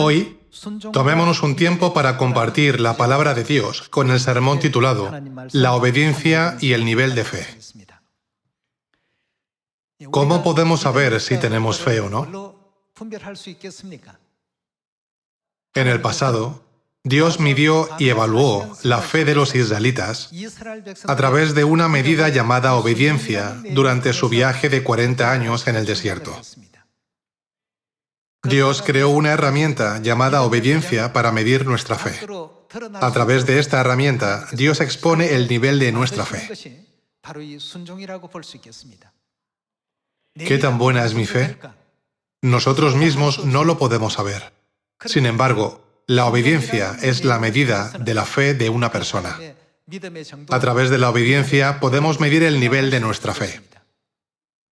Hoy, tomémonos un tiempo para compartir la palabra de Dios con el sermón titulado La obediencia y el nivel de fe. ¿Cómo podemos saber si tenemos fe o no? En el pasado, Dios midió y evaluó la fe de los israelitas a través de una medida llamada obediencia durante su viaje de 40 años en el desierto. Dios creó una herramienta llamada obediencia para medir nuestra fe. A través de esta herramienta, Dios expone el nivel de nuestra fe. ¿Qué tan buena es mi fe? Nosotros mismos no lo podemos saber. Sin embargo, la obediencia es la medida de la fe de una persona. A través de la obediencia podemos medir el nivel de nuestra fe.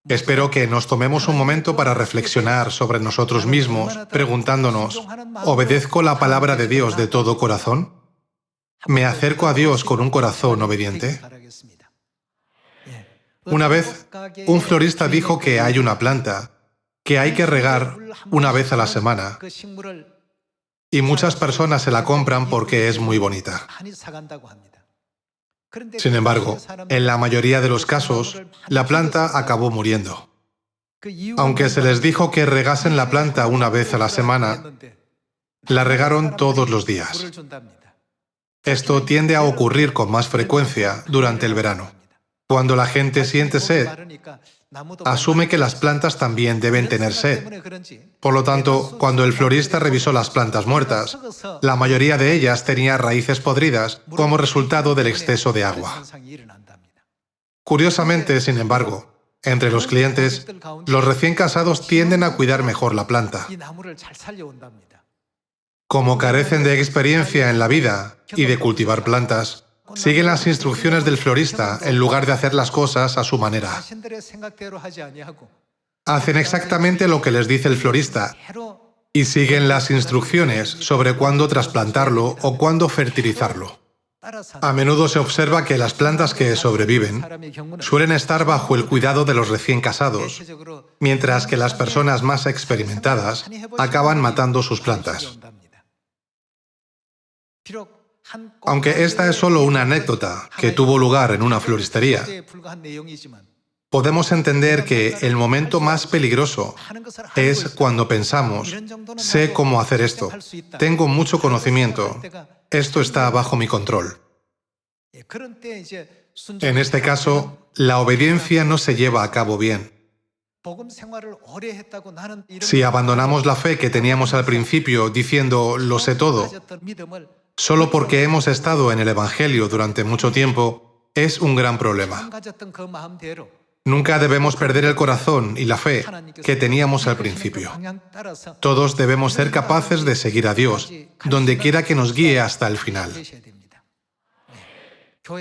Espero que nos tomemos un momento para reflexionar sobre nosotros mismos, preguntándonos, ¿obedezco la palabra de Dios de todo corazón? ¿Me acerco a Dios con un corazón obediente? Una vez, un florista dijo que hay una planta que hay que regar una vez a la semana y muchas personas se la compran porque es muy bonita. Sin embargo, en la mayoría de los casos, la planta acabó muriendo. Aunque se les dijo que regasen la planta una vez a la semana, la regaron todos los días. Esto tiende a ocurrir con más frecuencia durante el verano. Cuando la gente siente sed, asume que las plantas también deben tener sed. Por lo tanto, cuando el florista revisó las plantas muertas, la mayoría de ellas tenía raíces podridas como resultado del exceso de agua. Curiosamente, sin embargo, entre los clientes, los recién casados tienden a cuidar mejor la planta. Como carecen de experiencia en la vida y de cultivar plantas, siguen las instrucciones del florista en lugar de hacer las cosas a su manera. Hacen exactamente lo que les dice el florista y siguen las instrucciones sobre cuándo trasplantarlo o cuándo fertilizarlo. A menudo se observa que las plantas que sobreviven suelen estar bajo el cuidado de los recién casados, mientras que las personas más experimentadas acaban matando sus plantas. Aunque esta es solo una anécdota que tuvo lugar en una floristería, podemos entender que el momento más peligroso es cuando pensamos, sé cómo hacer esto, tengo mucho conocimiento, esto está bajo mi control. En este caso, la obediencia no se lleva a cabo bien. Si abandonamos la fe que teníamos al principio diciendo, lo sé todo, solo porque hemos estado en el Evangelio durante mucho tiempo, es un gran problema. Nunca debemos perder el corazón y la fe que teníamos al principio. Todos debemos ser capaces de seguir a Dios, donde quiera que nos guíe hasta el final.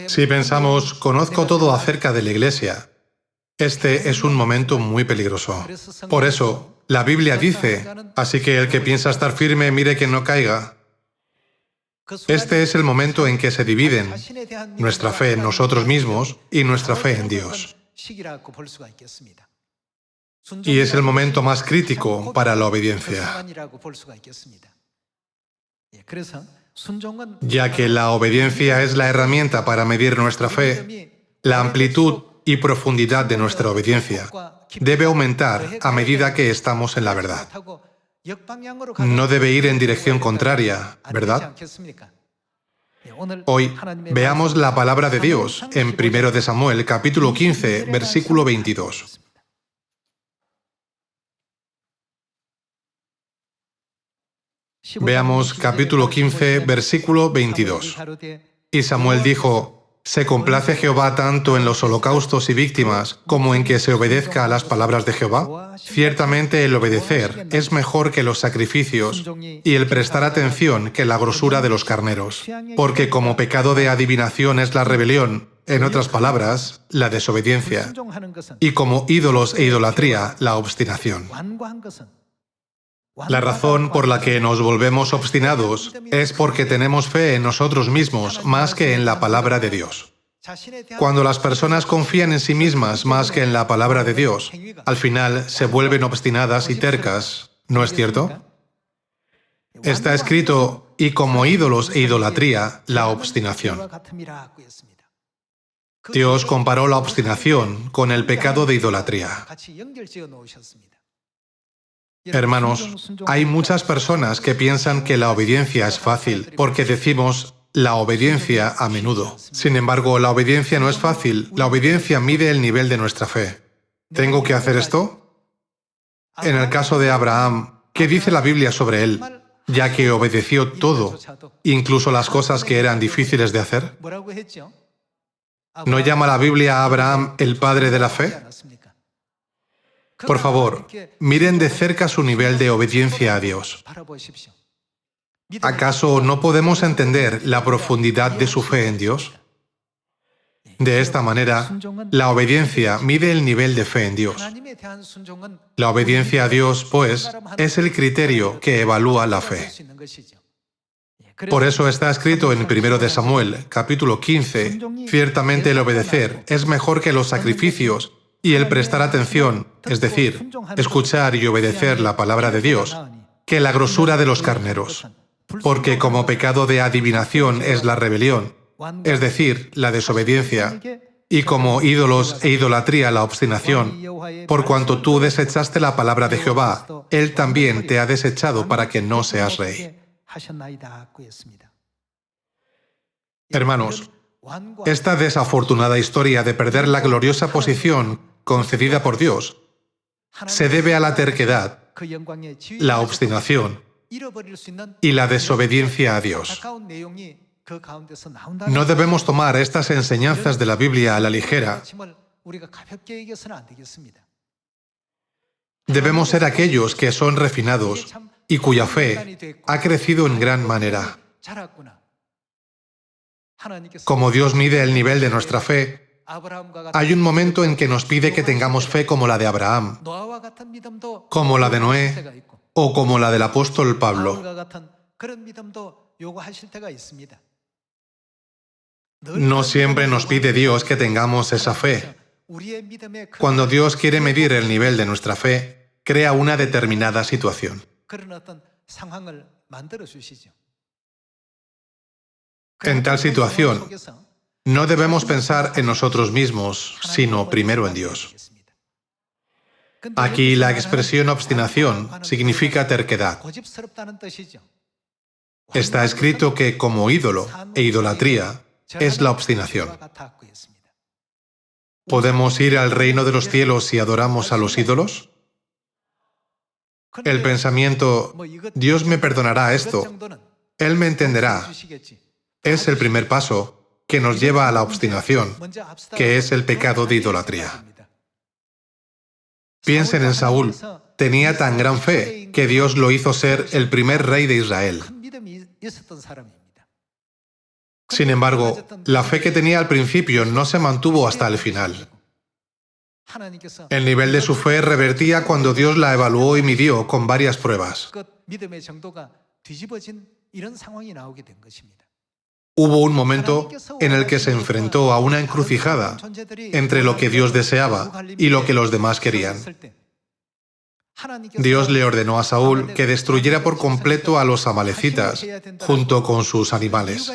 Si pensamos, conozco todo acerca de la Iglesia, este es un momento muy peligroso. Por eso, la Biblia dice, así que el que piensa estar firme, mire que no caiga. Este es el momento en que se dividen nuestra fe en nosotros mismos y nuestra fe en Dios. Y es el momento más crítico para la obediencia. Ya que la obediencia es la herramienta para medir nuestra fe, la amplitud y profundidad de nuestra obediencia debe aumentar a medida que estamos en la verdad. No debe ir en dirección contraria, ¿verdad? Hoy veamos la palabra de Dios en 1 de Samuel, capítulo 15, versículo 22. Veamos capítulo 15, versículo 22. Y Samuel dijo, ¿se complace Jehová tanto en los holocaustos y víctimas como en que se obedezca a las palabras de Jehová? Ciertamente el obedecer es mejor que los sacrificios y el prestar atención que la grosura de los carneros. Porque como pecado de adivinación es la rebelión, en otras palabras, la desobediencia, y como ídolos e idolatría, la obstinación. La razón por la que nos volvemos obstinados es porque tenemos fe en nosotros mismos más que en la palabra de Dios. Cuando las personas confían en sí mismas más que en la palabra de Dios, al final se vuelven obstinadas y tercas, ¿no es cierto? Está escrito, y como ídolos e idolatría, la obstinación. Dios comparó la obstinación con el pecado de idolatría. Hermanos, hay muchas personas que piensan que la obediencia es fácil, porque decimos la obediencia a menudo. Sin embargo, la obediencia no es fácil. La obediencia mide el nivel de nuestra fe. ¿Tengo que hacer esto? En el caso de Abraham, ¿qué dice la Biblia sobre él? Ya que obedeció todo, incluso las cosas que eran difíciles de hacer. ¿No llama la Biblia a Abraham el padre de la fe? Por favor, miren de cerca su nivel de obediencia a Dios. ¿Acaso no podemos entender la profundidad de su fe en Dios? De esta manera, la obediencia mide el nivel de fe en Dios. La obediencia a Dios, pues, es el criterio que evalúa la fe. Por eso está escrito en 1 de Samuel, capítulo 15, ciertamente el obedecer es mejor que los sacrificios y el prestar atención, es decir, escuchar y obedecer la palabra de Dios, que la grosura de los carneros. Porque como pecado de adivinación es la rebelión, es decir, la desobediencia, y como ídolos e idolatría la obstinación, por cuanto tú desechaste la palabra de Jehová, Él también te ha desechado para que no seas rey. Hermanos, esta desafortunada historia de perder la gloriosa posición concedida por Dios se debe a la terquedad, la obstinación y la desobediencia a Dios. No debemos tomar estas enseñanzas de la Biblia a la ligera. Debemos ser aquellos que son refinados y cuya fe ha crecido en gran manera. Como Dios mide el nivel de nuestra fe, hay un momento en que nos pide que tengamos fe como la de Abraham, como la de Noé o como la del apóstol Pablo. No siempre nos pide Dios que tengamos esa fe. Cuando Dios quiere medir el nivel de nuestra fe, crea una determinada situación. En tal situación, no debemos pensar en nosotros mismos, sino primero en Dios. Aquí la expresión obstinación significa terquedad. Está escrito que como ídolo e idolatría es la obstinación. ¿Podemos ir al reino de los cielos si adoramos a los ídolos? El pensamiento, Dios me perdonará esto, Él me entenderá, es el primer paso que nos lleva a la obstinación, que es el pecado de idolatría. Piensen en Saúl. Tenía tan gran fe que Dios lo hizo ser el primer rey de Israel. Sin embargo, la fe que tenía al principio no se mantuvo hasta el final. El nivel de su fe revertía cuando Dios la evaluó y midió con varias pruebas. Hubo un momento en el que se enfrentó a una encrucijada entre lo que Dios deseaba y lo que los demás querían. Dios le ordenó a Saúl que destruyera por completo a los amalecitas, junto con sus animales.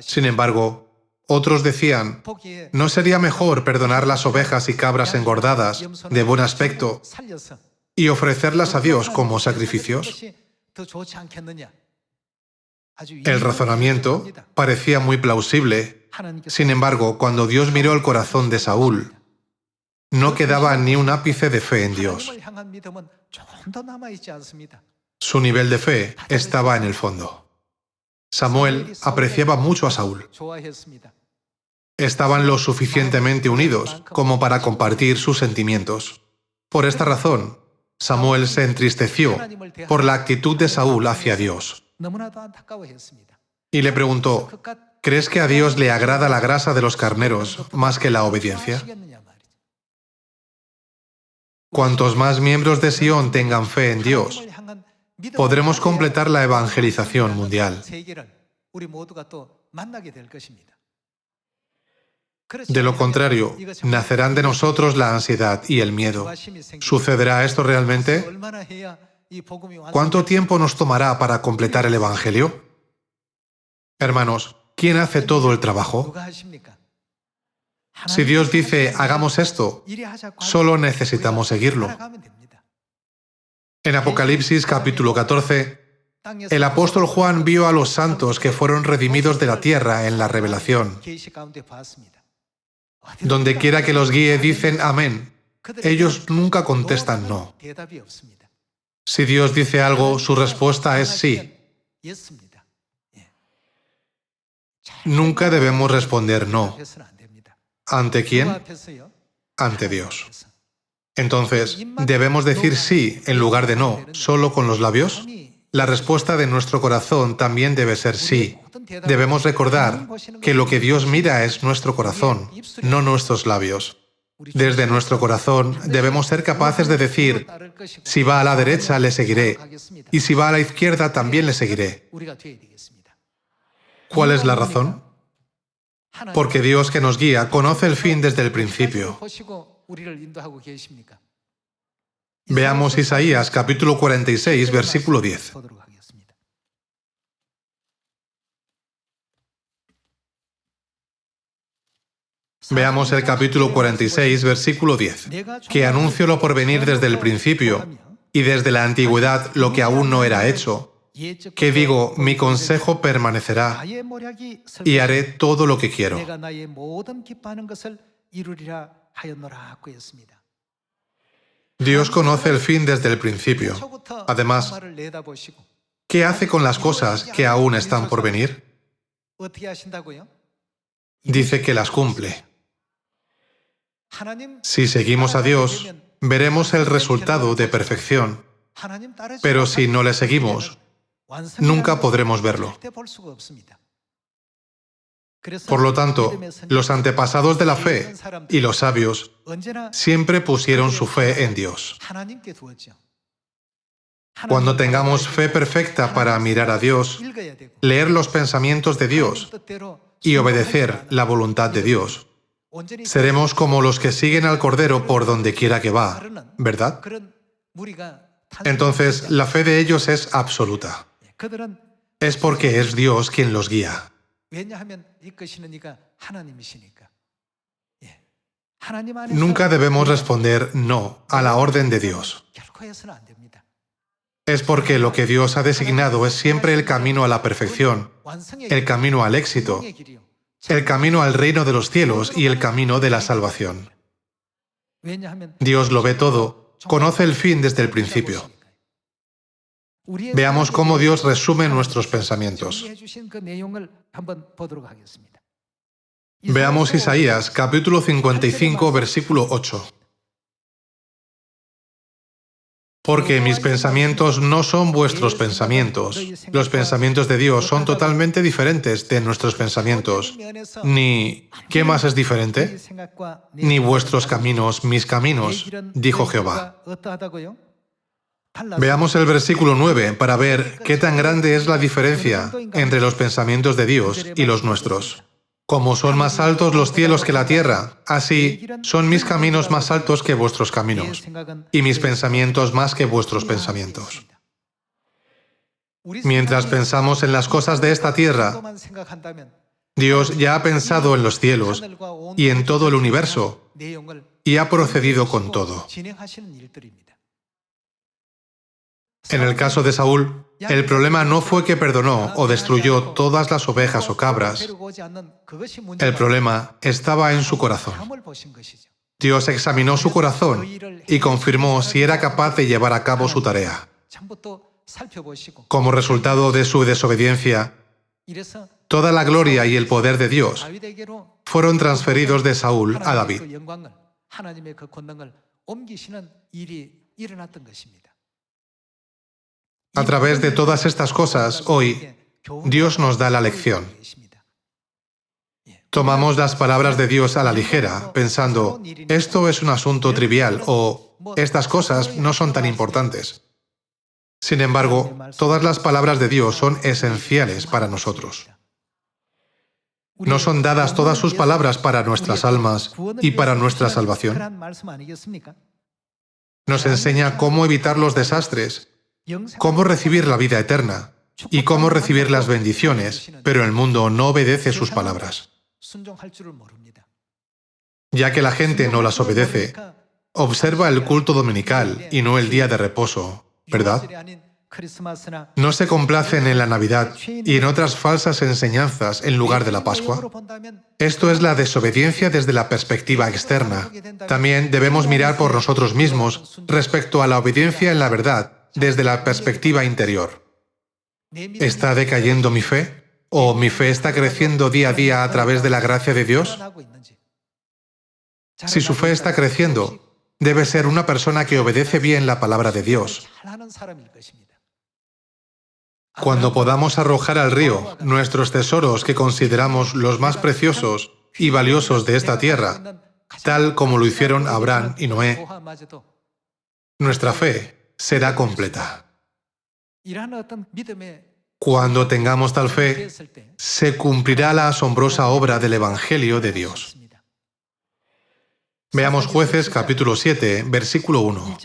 Sin embargo, otros decían, ¿no sería mejor perdonar las ovejas y cabras engordadas, de buen aspecto, y ofrecerlas a Dios como sacrificios? El razonamiento parecía muy plausible. Sin embargo, cuando Dios miró el corazón de Saúl, no quedaba ni un ápice de fe en Dios. Su nivel de fe estaba en el fondo. Samuel apreciaba mucho a Saúl. Estaban lo suficientemente unidos como para compartir sus sentimientos. Por esta razón, Samuel se entristeció por la actitud de Saúl hacia Dios. Y le preguntó, ¿crees que a Dios le agrada la grasa de los carneros más que la obediencia? Cuantos más miembros de Sion tengan fe en Dios, podremos completar la evangelización mundial. De lo contrario, nacerán de nosotros la ansiedad y el miedo. ¿Sucederá esto realmente? ¿Cuánto tiempo nos tomará para completar el Evangelio? Hermanos, ¿quién hace todo el trabajo? Si Dios dice, hagamos esto, solo necesitamos seguirlo. En Apocalipsis capítulo 14, el apóstol Juan vio a los santos que fueron redimidos de la tierra en la revelación. Donde quiera que los guíe dicen amén. Ellos nunca contestan no. Si Dios dice algo, su respuesta es sí. Nunca debemos responder no. ¿Ante quién? Ante Dios. Entonces, ¿debemos decir sí en lugar de no, solo con los labios? La respuesta de nuestro corazón también debe ser sí. Debemos recordar que lo que Dios mira es nuestro corazón, no nuestros labios. Desde nuestro corazón debemos ser capaces de decir, si va a la derecha le seguiré, y si va a la izquierda también le seguiré. ¿Cuál es la razón? Porque Dios que nos guía conoce el fin desde el principio. Veamos Isaías capítulo 46, versículo 10. Veamos el capítulo 46, versículo 10, que anuncio lo por venir desde el principio, y desde la antigüedad lo que aún no era hecho, que digo, mi consejo permanecerá, y haré todo lo que quiero. Dios conoce el fin desde el principio. Además, ¿qué hace con las cosas que aún están por venir? Dice que las cumple. Si seguimos a Dios, veremos el resultado de perfección, pero si no le seguimos, nunca podremos verlo. Por lo tanto, los antepasados de la fe y los sabios siempre pusieron su fe en Dios. Cuando tengamos fe perfecta para mirar a Dios, leer los pensamientos de Dios y obedecer la voluntad de Dios, seremos como los que siguen al Cordero por donde quiera que va, ¿verdad? Entonces, la fe de ellos es absoluta. Es porque es Dios quien los guía. Nunca debemos responder no a la orden de Dios. Es porque lo que Dios ha designado es siempre el camino a la perfección, el camino al éxito, el camino al reino de los cielos y el camino de la salvación. Dios lo ve todo, conoce el fin desde el principio. Veamos cómo Dios resume nuestros pensamientos. Veamos Isaías, capítulo 55, versículo 8. Porque mis pensamientos no son vuestros pensamientos. Los pensamientos de Dios son totalmente diferentes de nuestros pensamientos. Ni, ¿qué más es diferente? Ni vuestros caminos, mis caminos, dijo Jehová. Veamos el versículo 9 para ver qué tan grande es la diferencia entre los pensamientos de Dios y los nuestros. Como son más altos los cielos que la tierra, así son mis caminos más altos que vuestros caminos, y mis pensamientos más que vuestros pensamientos. Mientras pensamos en las cosas de esta tierra, Dios ya ha pensado en los cielos y en todo el universo, y ha procedido con todo. En el caso de Saúl, el problema no fue que perdonó o destruyó todas las ovejas o cabras. El problema estaba en su corazón. Dios examinó su corazón y confirmó si era capaz de llevar a cabo su tarea. Como resultado de su desobediencia, toda la gloria y el poder de Dios fueron transferidos de Saúl a David. A través de todas estas cosas, hoy, Dios nos da la lección. Tomamos las palabras de Dios a la ligera, pensando, esto es un asunto trivial o estas cosas no son tan importantes. Sin embargo, todas las palabras de Dios son esenciales para nosotros. ¿No son dadas todas sus palabras para nuestras almas y para nuestra salvación? Nos enseña cómo evitar los desastres cómo recibir la vida eterna y cómo recibir las bendiciones, pero el mundo no obedece sus palabras. Ya que la gente no las obedece, observa el culto dominical y no el día de reposo, ¿verdad? No se complacen en la Navidad y en otras falsas enseñanzas en lugar de la Pascua. Esto es la desobediencia desde la perspectiva externa. También debemos mirar por nosotros mismos respecto a la obediencia en la verdad desde la perspectiva interior. ¿Está decayendo mi fe? ¿O mi fe está creciendo día a día a través de la gracia de Dios? Si su fe está creciendo, debe ser una persona que obedece bien la palabra de Dios. Cuando podamos arrojar al río nuestros tesoros que consideramos los más preciosos y valiosos de esta tierra, tal como lo hicieron Abraham y Noé, nuestra fe será completa. Cuando tengamos tal fe, se cumplirá la asombrosa obra del Evangelio de Dios. Veamos Jueces capítulo 7, versículo 1.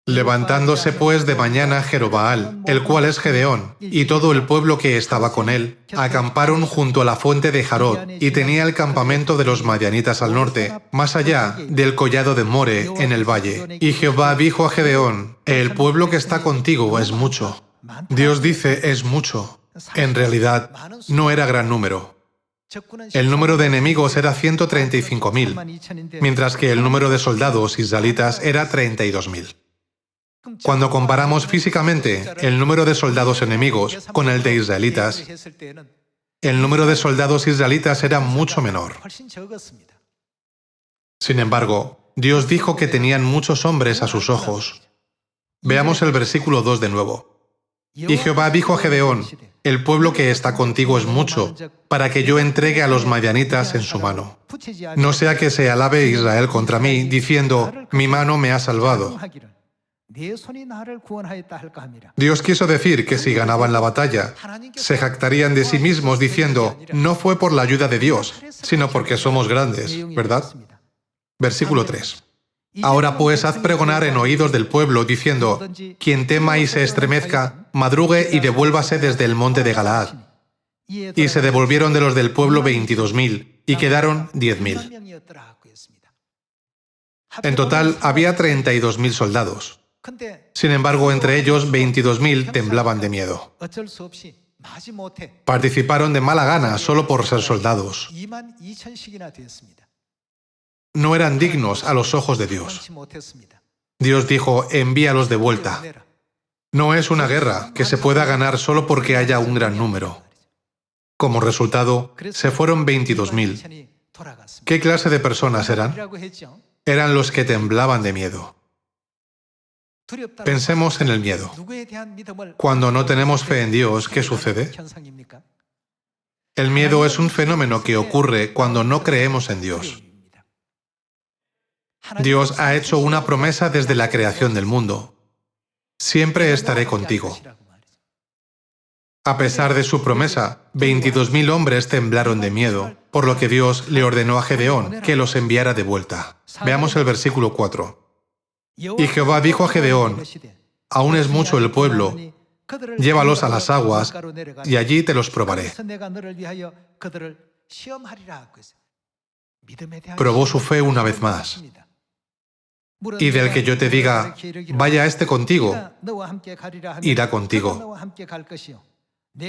Levantándose pues de mañana Jerobaal, el cual es Gedeón, y todo el pueblo que estaba con él, acamparon junto a la fuente de Jarod, y tenía el campamento de los madianitas al norte, más allá del collado de More, en el valle. Y Jehová dijo a Gedeón, el pueblo que está contigo es mucho. Dios dice es mucho. En realidad, no era gran número. El número de enemigos era 135.000, mientras que el número de soldados israelitas era 32.000. Cuando comparamos físicamente el número de soldados enemigos con el de israelitas, el número de soldados israelitas era mucho menor. Sin embargo, Dios dijo que tenían muchos hombres a sus ojos. Veamos el versículo 2 de nuevo. Y Jehová dijo a Gedeón, el pueblo que está contigo es mucho, para que yo entregue a los madianitas en su mano. No sea que se alabe Israel contra mí, diciendo, mi mano me ha salvado. Dios quiso decir que si ganaban la batalla, se jactarían de sí mismos diciendo, no fue por la ayuda de Dios, sino porque somos grandes, ¿verdad? Versículo 3. Ahora pues haz pregonar en oídos del pueblo, diciendo, quien tema y se estremezca, madrugue y devuélvase desde el monte de Galaad. Y se devolvieron de los del pueblo 22.000, y quedaron 10.000. En total había 32.000 soldados. Sin embargo, entre ellos 22.000 temblaban de miedo. Participaron de mala gana solo por ser soldados. No eran dignos a los ojos de Dios. Dios dijo, envíalos de vuelta. No es una guerra que se pueda ganar solo porque haya un gran número. Como resultado, se fueron 22.000. ¿Qué clase de personas eran? Eran los que temblaban de miedo. Pensemos en el miedo. Cuando no tenemos fe en Dios, ¿qué sucede? El miedo es un fenómeno que ocurre cuando no creemos en Dios. Dios ha hecho una promesa desde la creación del mundo. Siempre estaré contigo. A pesar de su promesa, 22.000 hombres temblaron de miedo, por lo que Dios le ordenó a Gedeón que los enviara de vuelta. Veamos el versículo 4. Y Jehová dijo a Gedeón, aún es mucho el pueblo, llévalos a las aguas, y allí te los probaré. Probó su fe una vez más. Y del que yo te diga, vaya este contigo, irá contigo.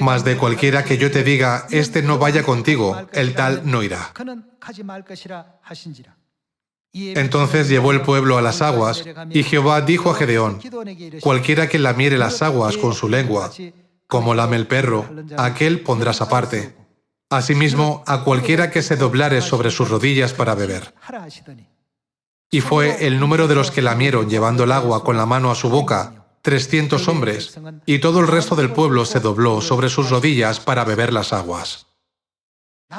Mas de cualquiera que yo te diga, este no vaya contigo, el tal no irá. Entonces llevó el pueblo a las aguas, y Jehová dijo a Gedeón, cualquiera que lamiere las aguas con su lengua, como lame el perro, a aquel pondrás aparte. Asimismo, a cualquiera que se doblare sobre sus rodillas para beber. Y fue el número de los que lamieron llevando el agua con la mano a su boca, 300 hombres, y todo el resto del pueblo se dobló sobre sus rodillas para beber las aguas.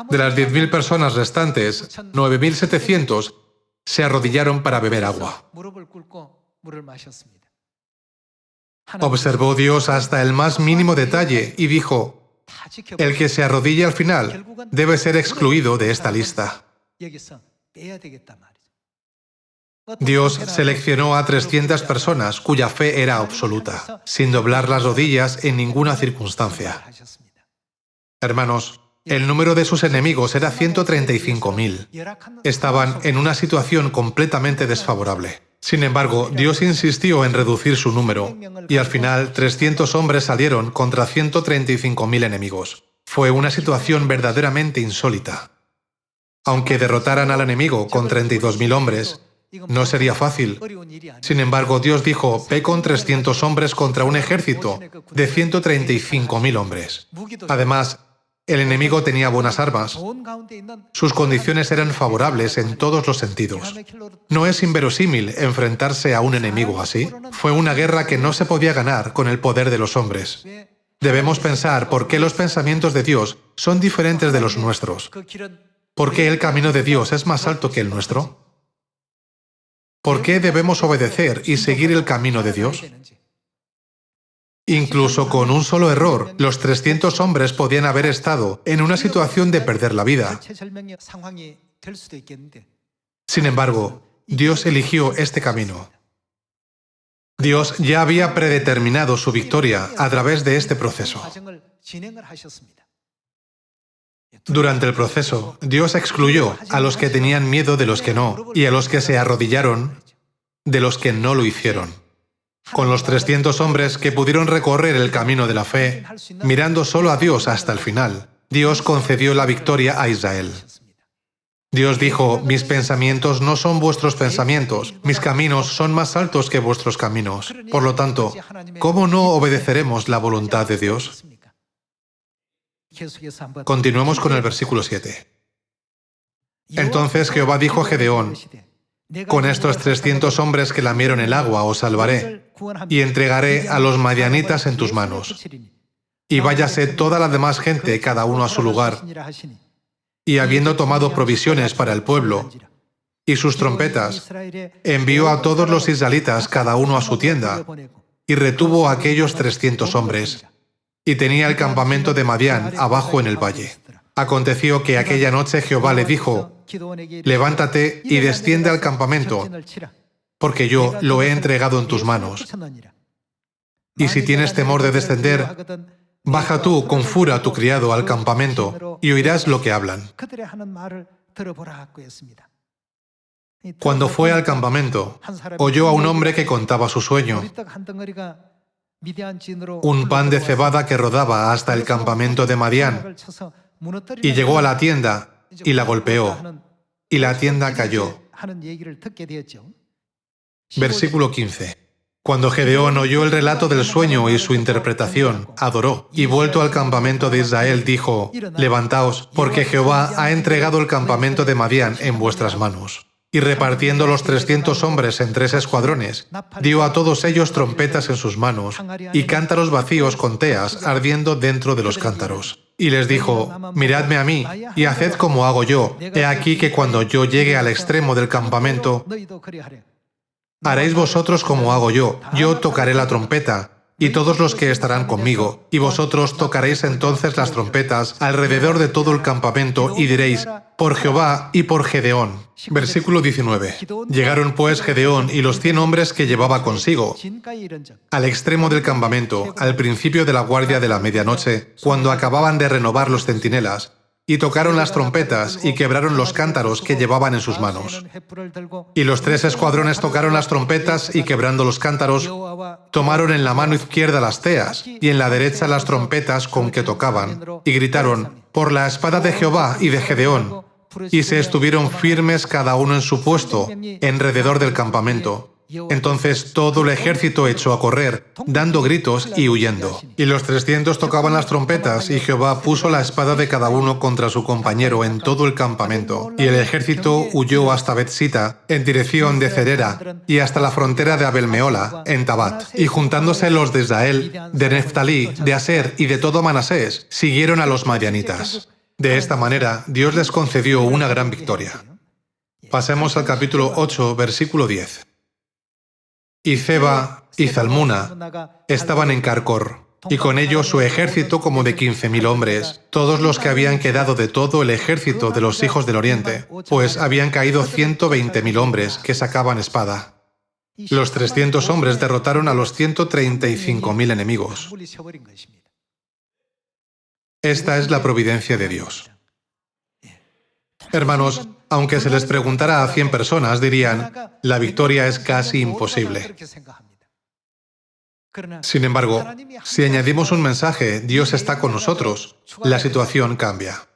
De las 10.000 personas restantes, 9.700 se arrodillaron para beber agua. Observó Dios hasta el más mínimo detalle y dijo, el que se arrodille al final debe ser excluido de esta lista. Dios seleccionó a 300 personas cuya fe era absoluta, sin doblar las rodillas en ninguna circunstancia. Hermanos, el número de sus enemigos era 135.000. Estaban en una situación completamente desfavorable. Sin embargo, Dios insistió en reducir su número, y al final 300 hombres salieron contra 135.000 enemigos. Fue una situación verdaderamente insólita. Aunque derrotaran al enemigo con 32.000 hombres, no sería fácil. Sin embargo, Dios dijo, ve con 300 hombres contra un ejército de 135.000 hombres. Además, el enemigo tenía buenas armas. Sus condiciones eran favorables en todos los sentidos. ¿No es inverosímil enfrentarse a un enemigo así? Fue una guerra que no se podía ganar con el poder de los hombres. Debemos pensar por qué los pensamientos de Dios son diferentes de los nuestros. ¿Por qué el camino de Dios es más alto que el nuestro? ¿Por qué debemos obedecer y seguir el camino de Dios? Incluso con un solo error, los 300 hombres podían haber estado en una situación de perder la vida. Sin embargo, Dios eligió este camino. Dios ya había predeterminado su victoria a través de este proceso. Durante el proceso, Dios excluyó a los que tenían miedo de los que no, y a los que se arrodillaron de los que no lo hicieron. Con los 300 hombres que pudieron recorrer el camino de la fe, mirando solo a Dios hasta el final, Dios concedió la victoria a Israel. Dios dijo, mis pensamientos no son vuestros pensamientos, mis caminos son más altos que vuestros caminos. Por lo tanto, ¿cómo no obedeceremos la voluntad de Dios? Continuemos con el versículo 7. Entonces Jehová dijo a Gedeón, con estos 300 hombres que lamieron el agua os salvaré, y entregaré a los madianitas en tus manos. Y váyase toda la demás gente, cada uno a su lugar. Y habiendo tomado provisiones para el pueblo, y sus trompetas, envió a todos los israelitas, cada uno a su tienda, y retuvo a aquellos 300 hombres. Y tenía el campamento de Madián abajo en el valle. Aconteció que aquella noche Jehová le dijo, levántate y desciende al campamento, porque yo lo he entregado en tus manos. Y si tienes temor de descender, baja tú con fura a tu criado al campamento y oirás lo que hablan. Cuando fue al campamento, oyó a un hombre que contaba su sueño. Un pan de cebada que rodaba hasta el campamento de Madián, y llegó a la tienda y la golpeó, y la tienda cayó. Versículo 15. Cuando Gedeón oyó el relato del sueño y su interpretación, adoró, y vuelto al campamento de Israel dijo, levantaos, porque Jehová ha entregado el campamento de Madián en vuestras manos. Y repartiendo los 300 hombres en 3 escuadrones, dio a todos ellos trompetas en sus manos y cántaros vacíos con teas ardiendo dentro de los cántaros. Y les dijo, miradme a mí y haced como hago yo. He aquí que cuando yo llegue al extremo del campamento, haréis vosotros como hago yo. Yo tocaré la trompeta y todos los que estarán conmigo, y vosotros tocaréis entonces las trompetas alrededor de todo el campamento y diréis, por Jehová y por Gedeón. Versículo 19. Llegaron pues Gedeón y los 100 hombres que llevaba consigo al extremo del campamento, al principio de la guardia de la medianoche, cuando acababan de renovar los centinelas, y tocaron las trompetas y quebraron los cántaros que llevaban en sus manos. Y los 3 escuadrones tocaron las trompetas y quebrando los cántaros, tomaron en la mano izquierda las teas y en la derecha las trompetas con que tocaban, y gritaron, por la espada de Jehová y de Gedeón, y se estuvieron firmes cada uno en su puesto, alrededor del campamento. Entonces todo el ejército echó a correr, dando gritos y huyendo. Y los 300 tocaban las trompetas, y Jehová puso la espada de cada uno contra su compañero en todo el campamento. Y el ejército huyó hasta Bet-sita, en dirección de Cerera, y hasta la frontera de Abel-meola, en Tabat. Y juntándose los de Israel, de Neftalí, de Aser y de todo Manasés, siguieron a los madianitas. De esta manera, Dios les concedió una gran victoria. Pasemos al capítulo 8, versículo 10. Y Zeba y Zalmuna estaban en Carcor, y con ello su ejército como de 15.000 hombres, todos los que habían quedado de todo el ejército de los hijos del Oriente, pues habían caído 120.000 hombres que sacaban espada. Los 300 hombres derrotaron a los 135.000 enemigos. Esta es la providencia de Dios. Hermanos, aunque se les preguntara a 100 personas, dirían, la victoria es casi imposible. Sin embargo, si añadimos un mensaje, Dios está con nosotros, la situación cambia.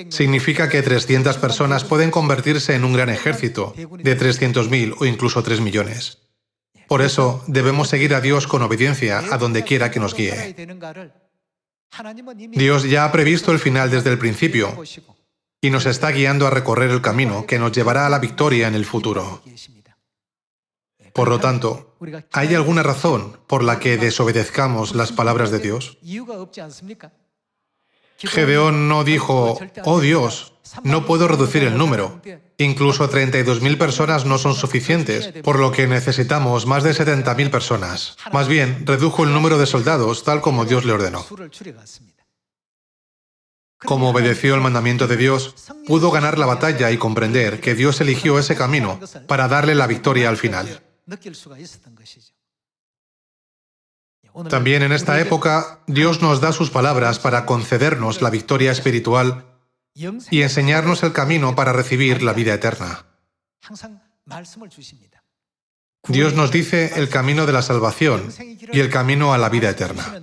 Significa que 300 personas pueden convertirse en un gran ejército, de 300.000 o incluso 3 millones. Por eso, debemos seguir a Dios con obediencia a donde quiera que nos guíe. Dios ya ha previsto el final desde el principio y nos está guiando a recorrer el camino que nos llevará a la victoria en el futuro. Por lo tanto, ¿hay alguna razón por la que desobedezcamos las palabras de Dios? Gedeón no dijo, oh Dios, no puedo reducir el número. Incluso 32.000 personas no son suficientes, por lo que necesitamos más de 70.000 personas. Más bien, redujo el número de soldados tal como Dios le ordenó. Como obedeció el mandamiento de Dios, pudo ganar la batalla y comprender que Dios eligió ese camino para darle la victoria al final. También en esta época, Dios nos da sus palabras para concedernos la victoria espiritual y enseñarnos el camino para recibir la vida eterna. Dios nos dice el camino de la salvación y el camino a la vida eterna.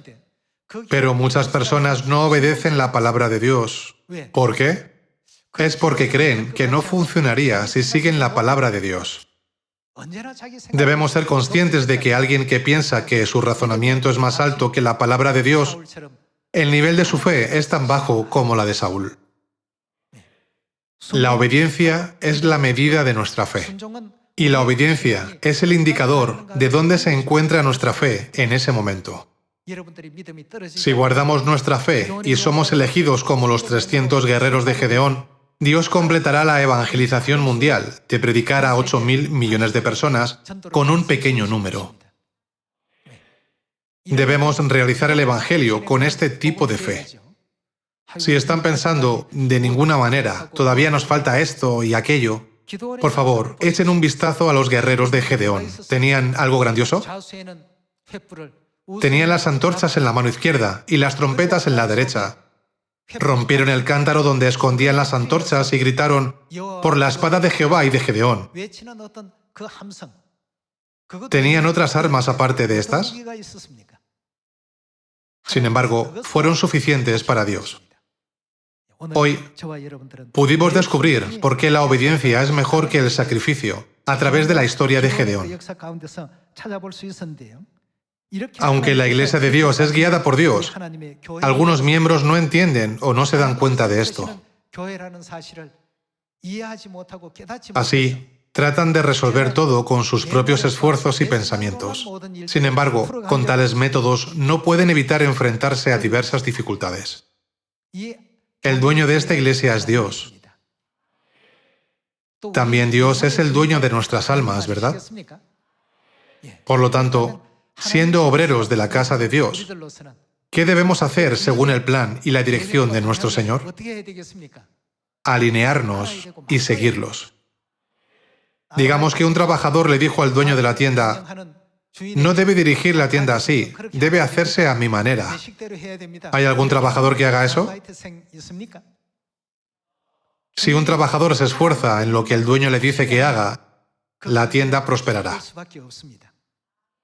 Pero muchas personas no obedecen la palabra de Dios. ¿Por qué? Es porque creen que no funcionaría si siguen la palabra de Dios. Debemos ser conscientes de que alguien que piensa que su razonamiento es más alto que la palabra de Dios, el nivel de su fe es tan bajo como la de Saúl. La obediencia es la medida de nuestra fe. Y la obediencia es el indicador de dónde se encuentra nuestra fe en ese momento. Si guardamos nuestra fe y somos elegidos como los 300 guerreros de Gedeón, Dios completará la evangelización mundial de predicar a 8.000 millones de personas con un pequeño número. Debemos realizar el evangelio con este tipo de fe. Si están pensando, de ninguna manera, todavía nos falta esto y aquello, por favor, echen un vistazo a los guerreros de Gedeón. ¿Tenían algo grandioso? Tenían las antorchas en la mano izquierda y las trompetas en la derecha. Rompieron el cántaro donde escondían las antorchas y gritaron, por la espada de Jehová y de Gedeón. ¿Tenían otras armas aparte de estas? Sin embargo, fueron suficientes para Dios. Hoy pudimos descubrir por qué la obediencia es mejor que el sacrificio a través de la historia de Gedeón. Aunque la Iglesia de Dios es guiada por Dios, algunos miembros no entienden o no se dan cuenta de esto. Así, tratan de resolver todo con sus propios esfuerzos y pensamientos. Sin embargo, con tales métodos no pueden evitar enfrentarse a diversas dificultades. El dueño de esta iglesia es Dios. También Dios es el dueño de nuestras almas, ¿verdad? Por lo tanto, siendo obreros de la casa de Dios, ¿qué debemos hacer según el plan y la dirección de nuestro Señor? Alinearnos y seguirlos. Digamos que un trabajador le dijo al dueño de la tienda, no debe dirigir la tienda así, debe hacerse a mi manera. ¿Hay algún trabajador que haga eso? Si un trabajador se esfuerza en lo que el dueño le dice que haga, la tienda prosperará.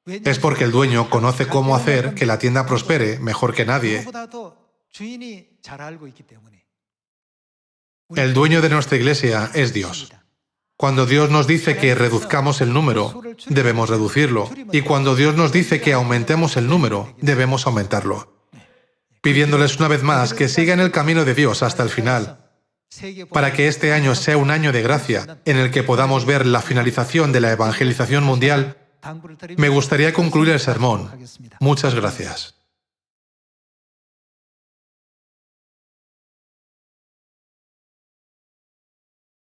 Es porque el dueño conoce cómo hacer que la tienda prospere mejor que nadie. El dueño de nuestra iglesia es Dios. Cuando Dios nos dice que reduzcamos el número, debemos reducirlo. Y cuando Dios nos dice que aumentemos el número, debemos aumentarlo. Pidiéndoles una vez más que sigan el camino de Dios hasta el final, para que este año sea un año de gracia en el que podamos ver la finalización de la evangelización mundial. Me gustaría concluir el sermón. Muchas gracias.